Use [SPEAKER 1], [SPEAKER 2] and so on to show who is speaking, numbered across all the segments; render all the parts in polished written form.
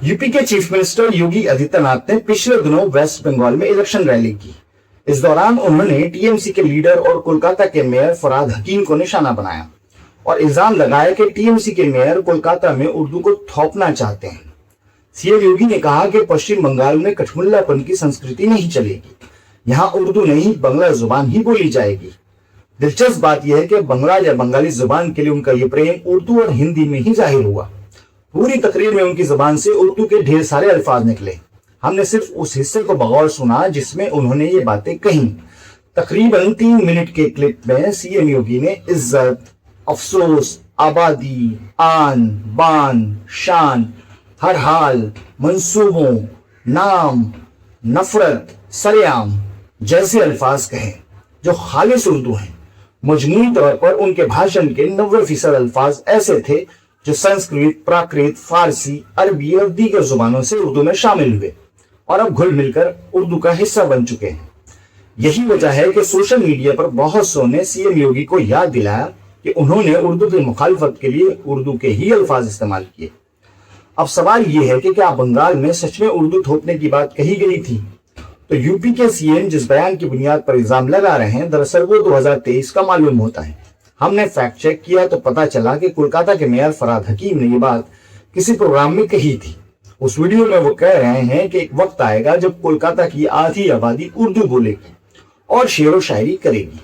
[SPEAKER 1] UP के chief minister Yogi Adityanath ने पिछले दिनों वेस्ट बंगाल में इलेक्शन रैली की। इस दौरान उन्होंने टीएमसी के लीडर और कोलकाता के मेयर फरहाद हकीम को निशाना बनाया और इल्जाम लगाया कि टीएमसी के मेयर कोलकाता में उर्दू को थोपना चाहते हैं। सीएम योगी ने कहा कि पश्चिम बंगाल में कठमुल्लापन की संस्कृति नहीं चलेगी, यहाँ उर्दू नहीं बंगला जुबान ही बोली जाएगी। दिलचस्प बात यह है कि बंगला या बंगाली जुबान के लिए उनका ये प्रेम उर्दू और हिंदी में ही जाहिर हुआ। पूरी तकरीर में उनकी जुबान से उर्दू के ढेर सारे अल्फाज निकले। हमने सिर्फ उस हिस्से को बगौर सुना जिसमें उन्होंने ये बातें कही। तकरीबन 3 मिनट के क्लिप में सीएम योगी ने इज्जत, अफसोस, आबादी, आन, बान, शान, हर हाल, मंसूबों, नाम, नफरत, सरेआम जैसे अल्फाज कहे जो खालिस उर्दू हैं। मजमूई तौर पर उनके भाषण के 90% अल्फाज ऐसे थे जो संस्कृत, प्राकृत, फारसी, अरबी और दीगर जुबानों से उर्दू में शामिल हुए और अब घुल मिलकर उर्दू का हिस्सा बन चुके हैं। यही वजह है कि सोशल मीडिया पर बहुत सौ ने सीएम योगी को याद दिलाया कि उन्होंने उर्दू की मुखालफत के लिए उर्दू के ही अल्फाज इस्तेमाल किए। अब सवाल यह है कि क्या बंगाल में सच में उर्दू थोपने की बात कही गई थी? तो यूपी के सीएम जिस बयान की बुनियाद पर इल्जाम लगा रहे हैं, दरअसल वो 2023 का मालूम होता है। हमने फैक्ट चेक किया तो पता चला कि कोलकाता के मेयर फरहाद हकीम ने ये बात किसी प्रोग्राम में कही थी। उस वीडियो में वो कह रहे हैं कि एक वक्त आएगा जब कोलकाता की आधी आबादी उर्दू बोलेगी और शेर व शायरी करेगी।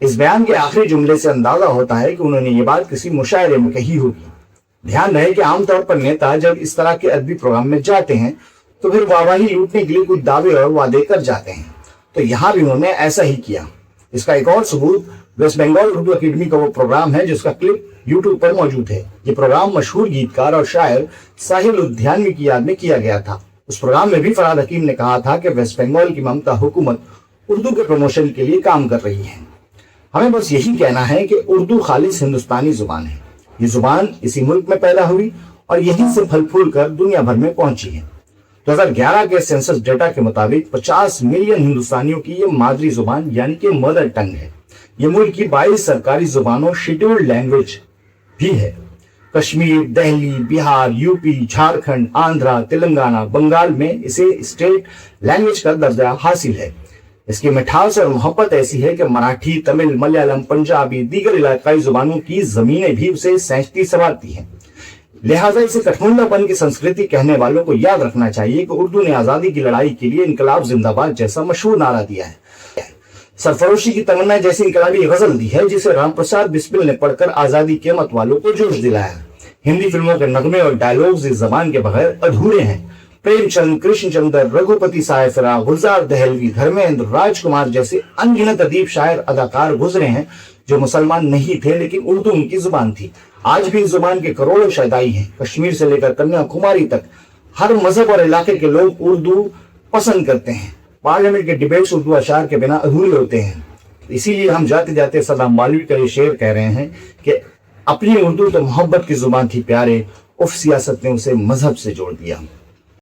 [SPEAKER 1] इस बयान के आखिरी जुमले से अंदाजा होता है कि उन्होंने ये बात किसी मुशायरे में कही होगी। ध्यान रहे कि आमतौर पर नेता जब इस तरह के अदबी प्रोग्राम में जाते हैं तो फिर वाहवाही लूटने के लिए कुछ दावे और वादे कर जाते हैं, तो यहाँ भी उन्होंने ऐसा ही किया। इसका एक और सबूत वेस्ट बंगाल उर्दू अकेडमी का वो प्रोग्राम है जिसका क्लिप यूट्यूब पर मौजूद है। ये प्रोग्राम मशहूर गीतकार और शायर साहिल लुधियानवी की याद में किया गया था। उस प्रोग्राम में भी फरहाद हकीम ने कहा था कि वेस्ट बंगाल की ममता हुकूमत उर्दू के प्रमोशन के लिए काम कर रही है। हमें बस यही कहना है कि उर्दू खालिस हिंदुस्तानी जुबान है। ये जुबान इसी मुल्क में पैदा हुई और यहीं से फल फूल कर दुनिया भर में पहुंची है। 2011 के सेंसस डेटा के मुताबिक 50 मिलियन हिंदुस्तानियों की ये मादरी जुबान यानी कि मदर टंग है। ये मुल्क की 22 सरकारी जुबानों शेड्यूल्ड लैंग्वेज भी है। कश्मीर, दिल्ली, बिहार, यूपी, झारखंड, आंध्रा, तेलंगाना, बंगाल में इसे स्टेट लैंग्वेज का दर्जा हासिल है। इसकी मिठास और मोहब्बत ऐसी है कि मराठी, तमिल, मलयालम, पंजाबी, दीगर इलाकाई जुबानों की जमीनें भी उसे सैंचती संवारती हैं। लिहाजा इसे कठमुल्लापन की संस्कृति कहने वालों को याद रखना चाहिए कि उर्दू ने आजादी की लड़ाई के लिए इनकलाब जिंदाबाद जैसा मशहूर नारा दिया है, सरफरोशी की तमन्ना जैसी इनकलाबी गजल दी है जिसे राम प्रसाद बिस्मिल ने पढ़कर आजादी के मत वालों को जोश दिलाया। हिंदी फिल्मों के नगमे और डायलॉग्स इस जबान के बगैर अधूरे हैं। प्रेमचंद, कृष्णचंद्र, रघुपति सायफरा, गुलजार दहलवी, धर्मेंद्र, राजकुमार जैसे अनगिनत अदीब, शायर, अदाकार गुजरे हैं जो मुसलमान नहीं थे लेकिन उर्दू उनकी जुबान थी। आज भी इस जुबान के करोड़ों शहदाई हैं। कश्मीर से लेकर कन्याकुमारी तक हर मजहब और इलाके के लोग उर्दू पसंद करते हैं। पार्लियामेंट के डिबेट्स उर्दू अशार के बिना अधूरे होते हैं। इसीलिए हम जाते जाते सदाम मौलवी का ये शेर कह रहे हैं कि अपनी उर्दू तो मोहब्बत की जुबान थी प्यारे, उफ सियासत ने उसे मजहब से जोड़ दिया।